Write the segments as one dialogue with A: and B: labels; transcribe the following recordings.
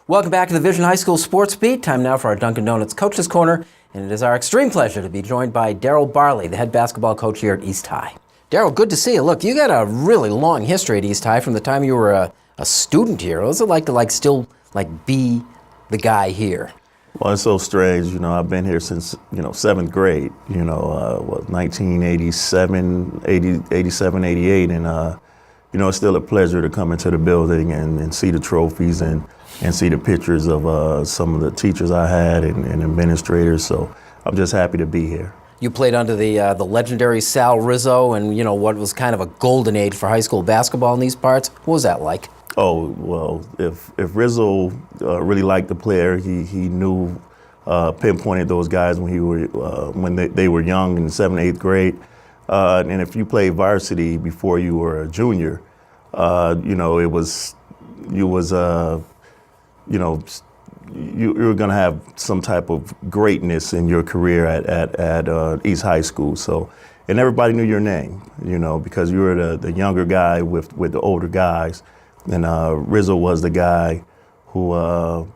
A: Welcome back to the Vision High School Sports Beat. Time now for our Dunkin' Donuts Coaches Corner, and it is our extreme pleasure to be joined by Darrell Barley, the head basketball coach here at East High. Darrell, good to see you. Look, you got a really long history at East High from the time you were a student here. What was it like to still be the guy here?
B: Well, it's so strange. I've been here since, 7th grade, 1987, 87, 88. And, it's still a pleasure to come into the building and see the trophies and see the pictures of some of the teachers I had and administrators. So I'm just happy to be here.
A: You played under the legendary Sal Rizzo and, what was kind of a golden age for high school basketball in these parts. What was that like?
B: Oh, well, if Rizzo really liked the player, he knew, pinpointed those guys when they were young in 7th, 8th grade. And if you played varsity before you were a junior, you were going to have some type of greatness in your career at East High School. So, and everybody knew your name, because you were the younger guy with the older guys. And Rizzo was the guy who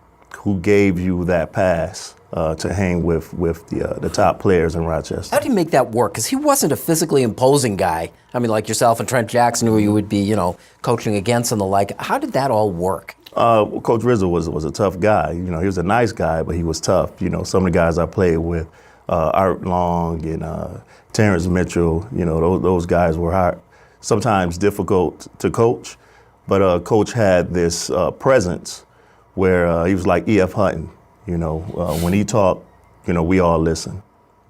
B: gave you that pass to hang with the top players in Rochester.
A: How did he make that work? Because he wasn't a physically imposing guy. I mean, like yourself and Trent Jackson, who you would be, coaching against and the like. How did that all work?
B: Coach Rizzo was a tough guy. He was a nice guy, but he was tough. Some of the guys I played with, Art Long and Terrence Mitchell, those guys were hard, sometimes difficult to coach. But Coach had this presence where he was like E.F. Hutton. When he talked, we all listen.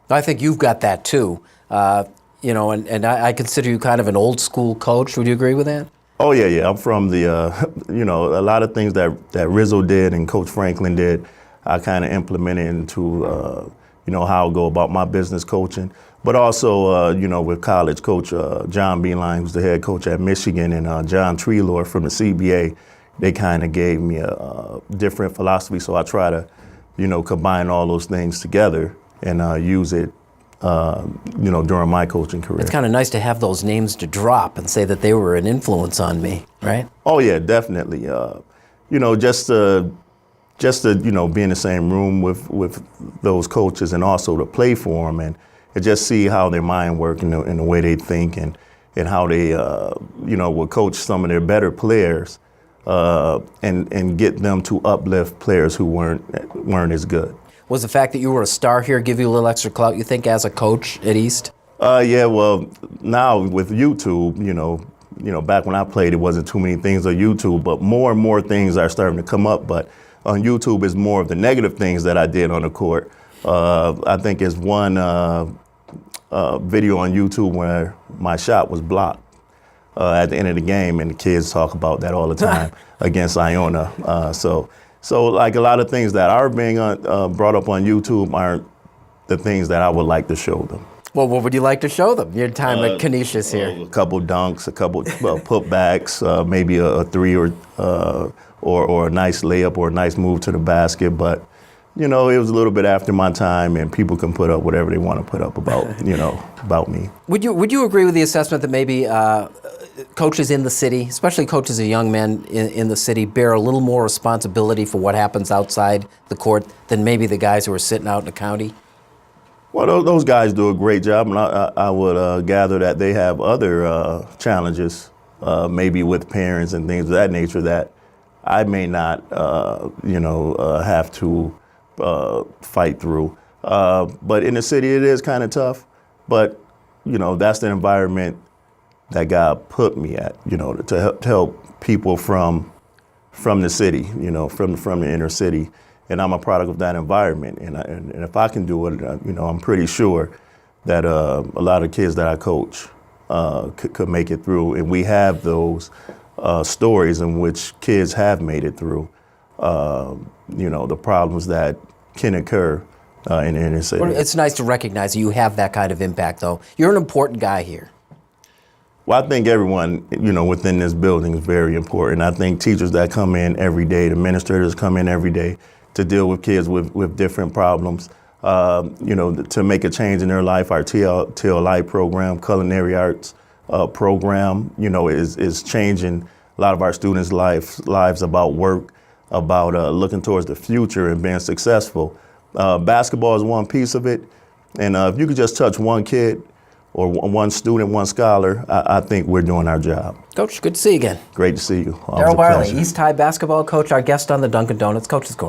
A: I think you've got that too. And I consider you kind of an old school coach. Would you agree with that?
B: Oh, yeah. I'm from the, a lot of things that Rizzo did and Coach Franklin did, I kind of implemented into, how I go about my business coaching. But also, with college, Coach John Beeline, who's the head coach at Michigan, and John Treelor from the CBA, they kind of gave me a different philosophy. So I try to, combine all those things together and use it, during my coaching career.
A: It's kind of nice to have those names to drop and say that they were an influence on me, right?
B: Oh, yeah, definitely. Just to be in the same room with those coaches and also to play for them and just see how their mind work and the way they think and how they, will coach some of their better players and get them to uplift players who weren't as good.
A: Was the fact that you were a star here give you a little extra clout, you think, as a coach at East?
B: Yeah, well, now with YouTube, back when I played, it wasn't too many things on YouTube, but more and more things are starting to come up. But on YouTube is more of the negative things that I did on the court. I think it's one video on YouTube where my shot was blocked at the end of the game, and the kids talk about that all the time against Iona. So like a lot of things that are being brought up on YouTube aren't the things that I would like to show them.
A: Well, what would you like to show them? Your time at Canisius here.
B: A couple dunks, a couple putbacks, maybe a three or a nice layup or a nice move to the basket. But, it was a little bit after my time, and people can put up whatever they want to put up about me.
A: Would you agree with the assessment that maybe coaches in the city, especially coaches of young men in the city, bear a little more responsibility for what happens outside the court than maybe the guys who are sitting out in the county?
B: Well, those guys do a great job, and I would gather that they have other challenges, maybe with parents and things of that nature that I may not, have to fight through. But in the city, it is kind of tough. But, that's the environment that God put me at, to help people from the city, from the inner city. And I'm a product of that environment. And if I can do it, I'm pretty sure that a lot of kids that I coach could make it through. And we have those stories in which kids have made it through, the problems that can occur in the inner city.
A: Well, it's nice to recognize that you have that kind of impact, though. You're an important guy here.
B: Well, I think everyone, within this building is very important. I think teachers that come in every day, the administrators come in every day to deal with kids with different problems, to make a change in their life. Our TLI program, culinary arts program, is changing a lot of our students' lives about work, about looking towards the future and being successful. Basketball is one piece of it, and if you could just touch one kid or one student, one scholar, I think we're doing our job.
A: Coach, good to see you again.
B: Great to see you. Always
A: Darrell
B: a
A: Barley,
B: pleasure.
A: East High basketball coach, our guest on the Dunkin' Donuts Coach's Corner.